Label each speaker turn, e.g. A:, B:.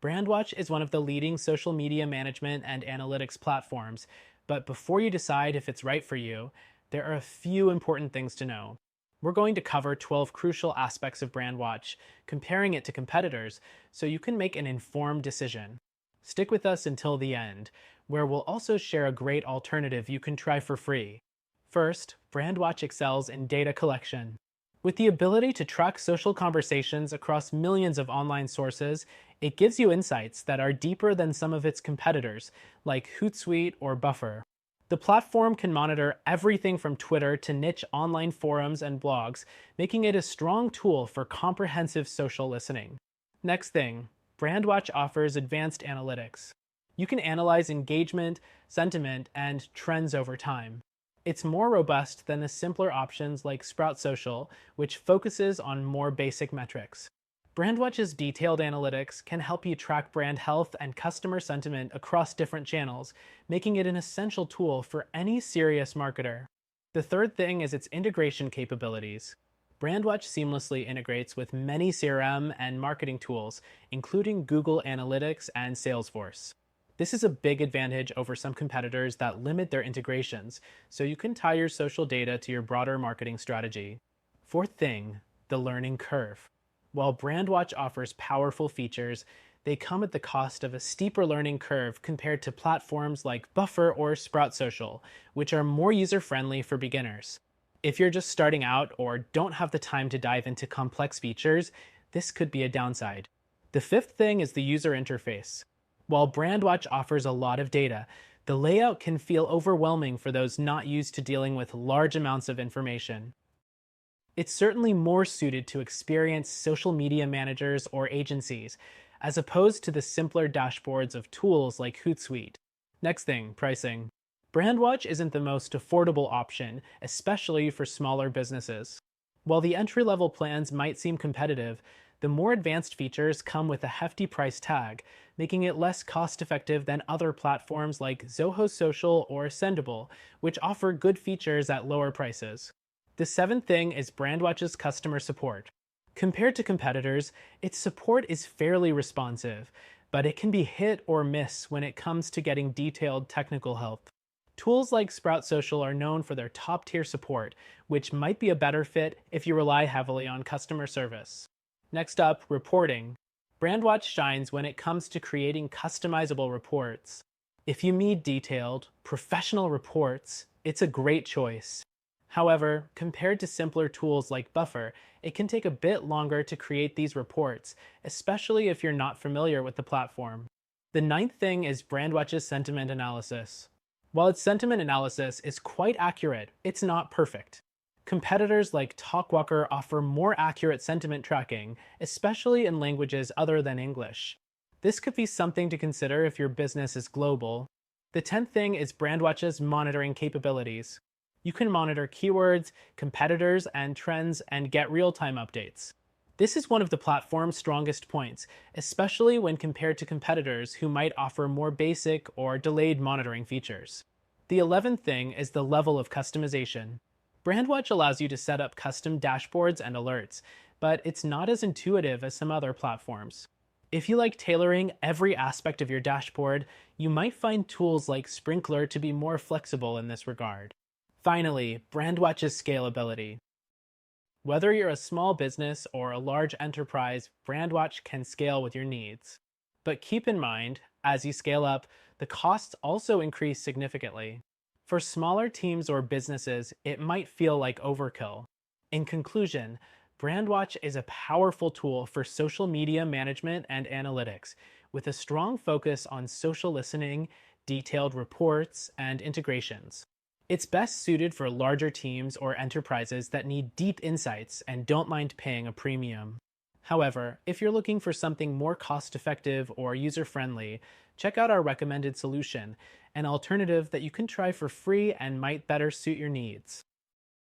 A: Brandwatch is one of the leading social media management and analytics platforms, but before you decide if it's right for you, there are a few important things to know. We're going to cover 12 crucial aspects of Brandwatch, comparing it to competitors, so you can make an informed decision. Stick with us until the end, where we'll also share a great alternative you can try for free. First, Brandwatch excels in data collection. With the ability to track social conversations across millions of online sources, it gives you insights that are deeper than some of its competitors, like Hootsuite or Buffer. The platform can monitor everything from Twitter to niche online forums and blogs, making it a strong tool for comprehensive social listening. Next thing, Brandwatch offers advanced analytics. You can analyze engagement, sentiment, and trends over time. It's more robust than the simpler options like Sprout Social, which focuses on more basic metrics. Brandwatch's detailed analytics can help you track brand health and customer sentiment across different channels, making it an essential tool for any serious marketer. The third thing is its integration capabilities. Brandwatch seamlessly integrates with many CRM and marketing tools, including Google Analytics and Salesforce. This is a big advantage over some competitors that limit their integrations, so you can tie your social data to your broader marketing strategy. Fourth thing, the learning curve. While Brandwatch offers powerful features, they come at the cost of a steeper learning curve compared to platforms like Buffer or Sprout Social, which are more user-friendly for beginners. If you're just starting out or don't have the time to dive into complex features, this could be a downside. The fifth thing is the user interface. While Brandwatch offers a lot of data, the layout can feel overwhelming for those not used to dealing with large amounts of information. It's certainly more suited to experienced social media managers or agencies, as opposed to the simpler dashboards of tools like Hootsuite. Next thing, pricing. Brandwatch isn't the most affordable option, especially for smaller businesses. While the entry-level plans might seem competitive, the more advanced features come with a hefty price tag, making it less cost-effective than other platforms like Zoho Social or Sendable, which offer good features at lower prices. The seventh thing is Brandwatch's customer support. Compared to competitors, its support is fairly responsive, but it can be hit or miss when it comes to getting detailed technical help. Tools like Sprout Social are known for their top-tier support, which might be a better fit if you rely heavily on customer service. Next up, reporting. Brandwatch shines when it comes to creating customizable reports. If you need detailed, professional reports, it's a great choice. However, compared to simpler tools like Buffer, it can take a bit longer to create these reports, especially if you're not familiar with the platform. The ninth thing is Brandwatch's sentiment analysis. While its sentiment analysis is quite accurate, it's not perfect. Competitors like TalkWalker offer more accurate sentiment tracking, especially in languages other than English. This could be something to consider if your business is global. The 10th thing is Brandwatch's monitoring capabilities. You can monitor keywords, competitors, and trends and get real-time updates. This is one of the platform's strongest points, especially when compared to competitors who might offer more basic or delayed monitoring features. The 11th thing is the level of customization. Brandwatch allows you to set up custom dashboards and alerts, but it's not as intuitive as some other platforms. If you like tailoring every aspect of your dashboard, you might find tools like Sprinkler to be more flexible in this regard. Finally, Brandwatch's scalability. Whether you're a small business or a large enterprise, Brandwatch can scale with your needs. But keep in mind, as you scale up, the costs also increase significantly. For smaller teams or businesses, it might feel like overkill. In conclusion, Brandwatch is a powerful tool for social media management and analytics, with a strong focus on social listening, detailed reports, and integrations. It's best suited for larger teams or enterprises that need deep insights and don't mind paying a premium. However, if you're looking for something more cost-effective or user-friendly, check out our recommended solution, an alternative that you can try for free and might better suit your needs.